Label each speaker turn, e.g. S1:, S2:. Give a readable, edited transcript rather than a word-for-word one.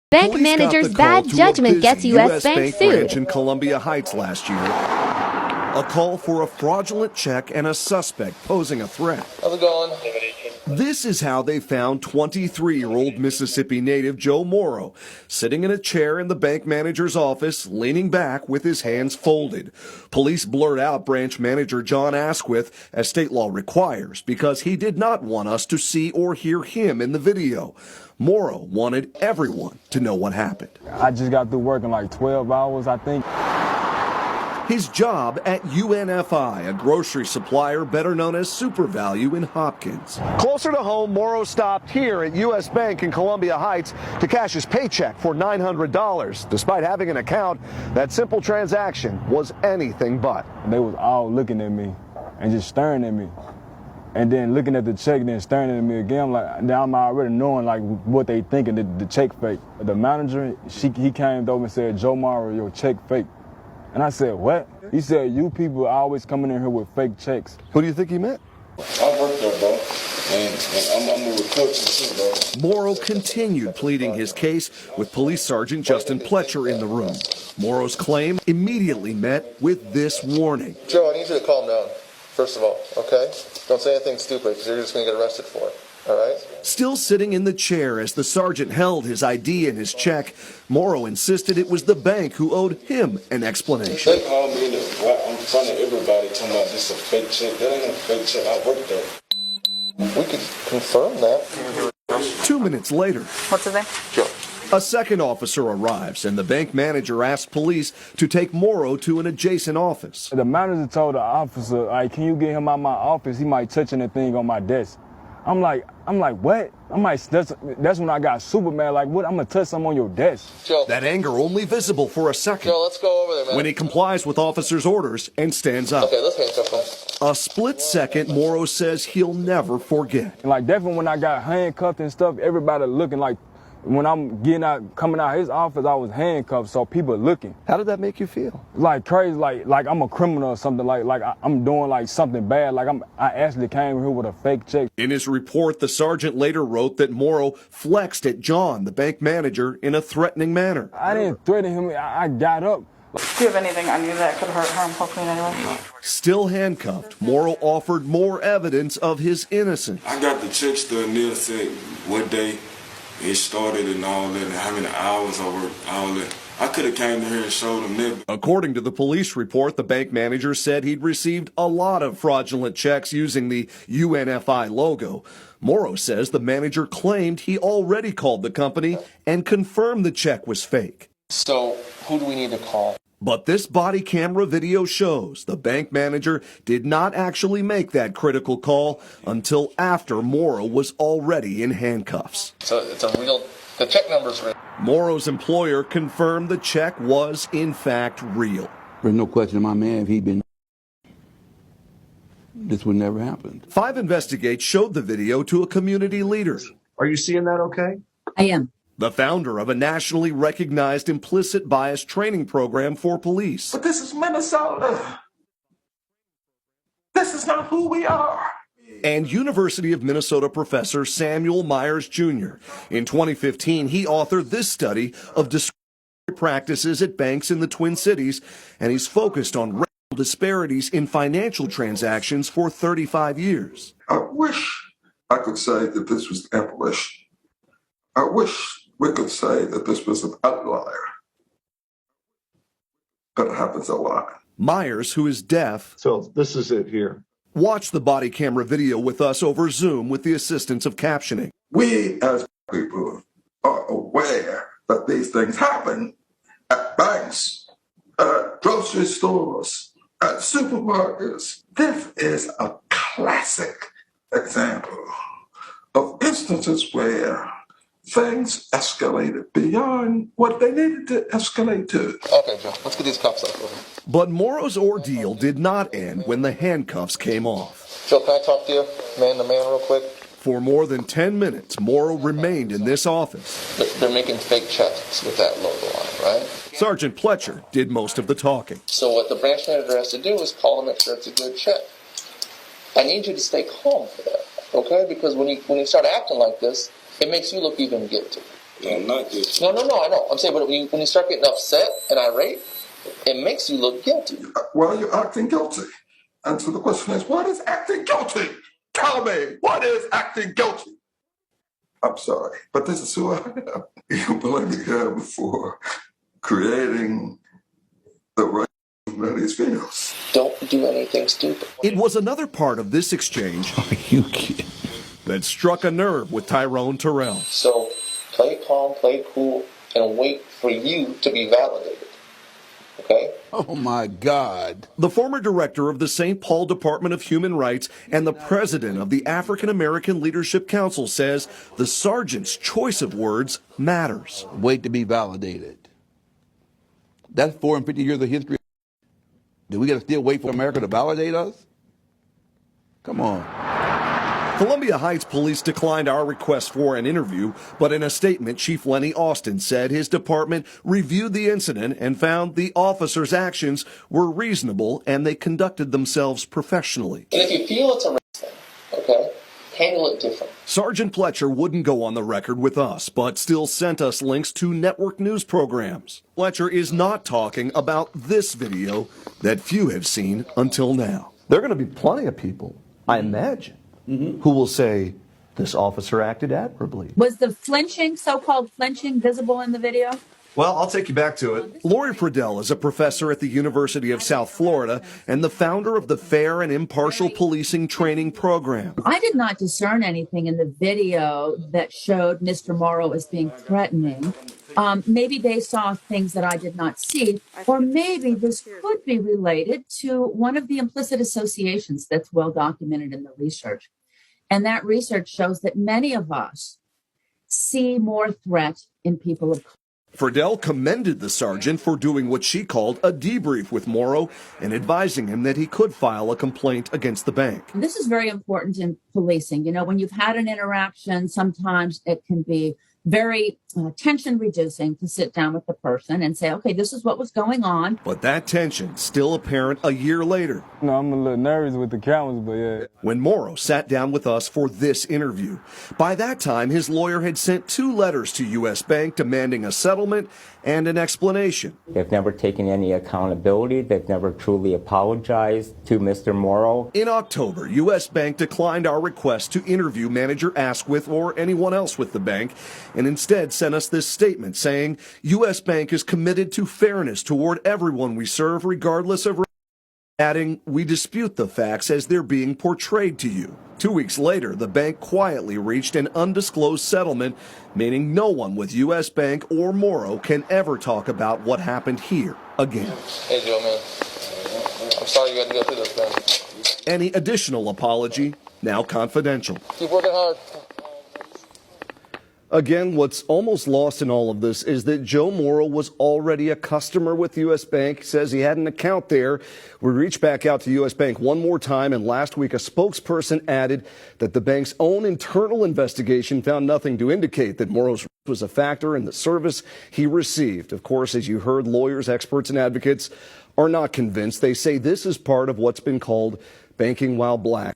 S1: Bank
S2: Police got
S1: manager's
S2: the call
S1: bad
S2: to
S1: judgment
S2: a
S1: gets
S2: busy
S1: U.S. bank
S2: branch
S1: sued.
S2: in Columbia Heights last year. A call for a fraudulent check and a suspect posing a threat.
S3: How's it going?
S2: This is how they found 23-year-old Mississippi native Joe Morrow sitting in a chair in the bank manager's office, leaning back with his hands folded. Police blurred out branch manager John Asquith, as state law requires, because he did not want us to see or hear him in the video. Morrow wanted everyone to know what happened.
S4: I just got through working like 12 hours, I think.
S2: His job at UNFI, a grocery supplier better known as Super Value in Hopkins. Closer to home, Morrow stopped here at U.S. Bank in Columbia Heights to cash his paycheck for $900. Despite having an account, that simple transaction was anything but.
S4: They was all looking at me and just staring at me. And then looking at the check, then staring at me again. I'm like, now I'm already knowing like what they thinking, the check fake. The manager, he came over and said, "Joe Morrow, your check fake." And I said, "What?" He said, "You people are always coming in here with fake checks."
S2: Who do you think he meant?
S5: I work there, bro. And I'm a recruiter too, bro.
S2: Morrow continued pleading his case with Police Sergeant Justin Pletcher in the room. Morrow's claim immediately met with this warning.
S3: Joe, I need you to calm down, first of all, okay? Don't say anything stupid because you're just going to get arrested for it, all right?
S2: Still sitting in the chair as the sergeant held his ID and his check, Morrow insisted it was the bank who owed him an explanation.
S5: They called me in front of everybody talking about this is a fake check. That ain't a fake check. I work there.
S3: We could confirm that.
S2: 2 minutes later,
S6: What's his name?
S3: Joe.
S2: a second officer arrives and the bank manager asked police to take Morrow to an adjacent office.
S4: The manager told the officer, like, "Can you get him out of my office? He might touch anything on my desk." I'm like, what? That's when I got super mad. Like, what? I'm gonna touch something on your desk.
S3: Joe.
S2: That anger only visible for a second.
S3: Joe, let's go over there, man.
S2: When he complies with officers' orders and stands up.
S3: Okay, let's handcuff him.
S2: A split second, Morrow says he'll never forget.
S4: And like, definitely when I got handcuffed and stuff, everybody looking like, when I'm coming out of his office, I was handcuffed, so people looking.
S2: How did that make you feel?
S4: Like crazy, like I'm a criminal or something, like I'm doing like something bad, like I actually came here with a fake check.
S2: In his report, the sergeant later wrote that Morrow flexed at John, the bank manager, in a threatening manner.
S4: I didn't threaten him, I got up.
S6: Do you have anything on you that could hurt, harm, hopefully in any way?
S2: Still handcuffed, Morrow offered more evidence of his innocence.
S5: I got the check stub and said what day it started and all that, and how many hours I worked, all that. I could have came to here and showed them that.
S2: According to the police report, the bank manager said he'd received a lot of fraudulent checks using the UNFI logo. Morrow says the manager claimed he already called the company and confirmed the check was fake.
S3: So, who do we need to call?
S2: But this body camera video shows the bank manager did not actually make that critical call until after Morrow was already in handcuffs.
S3: So, it's a real, the check number's real.
S2: Morrow's employer confirmed the check was in fact real.
S7: There's no question in my man if he'd been, this would never happen.
S2: 5 Investigate showed the video to a community leader.
S8: Are you seeing that okay?
S6: I am.
S2: The founder of a nationally recognized implicit bias training program for police.
S8: But this is Minnesota. This is not who we are.
S2: And University of Minnesota professor Samuel Myers Jr. In 2015, he authored this study of discriminatory practices at banks in the Twin Cities, and he's focused on racial disparities in financial transactions for 35 years.
S9: I wish I could say that this was abolition. I wish we could say that this was an outlier, but it happens a lot.
S2: Myers, who is deaf,
S8: So this is it here.
S2: watched the body camera video with us over Zoom with the assistance of captioning.
S9: We as people are aware that these things happen at banks, at grocery stores, at supermarkets. This is a classic example of instances where things escalated beyond what they needed to escalate to.
S3: Okay, Joe, let's get these cuffs off.
S2: But Morrow's ordeal did not end when the handcuffs came off.
S3: Joe, can I talk to you man to man real quick?
S2: For more than 10 minutes, Morrow remained in this office.
S3: They're making fake checks with that logo on it, right?
S2: Sergeant Pletcher did most of the talking.
S3: So what the branch manager has to do is call and make sure it's a good check. I need you to stay calm for that, okay? Because when you start acting like this, it makes you look even guilty.
S5: Yeah, not this.
S3: No, I know. I'm saying, but when you start getting upset and irate, it makes you look guilty.
S9: Why are you acting guilty? And so the question is, what is acting guilty? Tell me, what is acting guilty? I'm sorry, but this is who I am. You blame me here for creating the right that he feels.
S3: Don't do anything stupid.
S2: It was another part of this exchange
S7: Are you kidding?
S2: that struck a nerve with Tyrone Terrell.
S3: So play calm, play cool, and wait for you to be validated. Okay?
S7: Oh my God.
S2: The former director of the St. Paul Department of Human Rights and the president of the African American Leadership Council says the sergeant's choice of words matters.
S7: Wait to be validated. That's 450 years of history. Do we got to still wait for America to validate us? Come on.
S2: Columbia Heights police declined our request for an interview, but in a statement, Chief Lenny Austin said his department reviewed the incident and found the officers' actions were reasonable and they conducted themselves professionally.
S3: And if you feel it's a race thing, okay, handle it different.
S2: Sergeant Fletcher wouldn't go on the record with us, but still sent us links to network news programs. Fletcher is not talking about this video that few have seen until now. There are going to be plenty of people, I imagine, who will say this officer acted admirably.
S1: Was the flinching, so-called flinching, visible in the video?
S2: Well, I'll take you back to it. Lori Friedel is a professor at the University of South Florida and the founder of the Fair and Impartial Policing Training Program.
S1: I did not discern anything in the video that showed Mr. Morrow as being threatening. Maybe they saw things that I did not see, or maybe this could be related to one of the implicit associations that's well documented in the research. And that research shows that many of us see more threat in people of color.
S2: Friedel commended the sergeant for doing what she called a debrief with Morrow and advising him that he could file a complaint against the bank.
S1: This is very important in policing. You know, when you've had an interaction, sometimes it can be very tension reducing to sit down with the person and say, okay, this is what was going on.
S2: But that tension still apparent a year later.
S4: No, I'm a little nervous with the cameras, but yeah.
S2: When Morrow sat down with us for this interview. By that time, his lawyer had sent 2 letters to U.S. Bank demanding a settlement and an explanation.
S10: They've never taken any accountability. They've never truly apologized to Mr. Morrow.
S2: In October, U.S. Bank declined our request to interview manager Asquith or anyone else with the bank, and instead sent us this statement saying U.S. Bank is committed to fairness toward everyone we serve, regardless of, adding, we dispute the facts as they're being portrayed to you. 2 weeks later, the bank quietly reached an undisclosed settlement, meaning no one with U.S. Bank or Morrow can ever talk about what happened here again.
S3: Hey, Joe, man. I'm sorry you had to go through this, man.
S2: Any additional apology, now confidential.
S3: Keep working hard.
S2: Again, what's almost lost in all of this is that Joe Morrow was already a customer with U.S. Bank, says he had an account there. We reached back out to U.S. Bank one more time, and last week a spokesperson added that the bank's own internal investigation found nothing to indicate that Morrow was a factor in the service he received. Of course, as you heard, lawyers, experts, and advocates are not convinced. They say this is part of what's been called banking while black.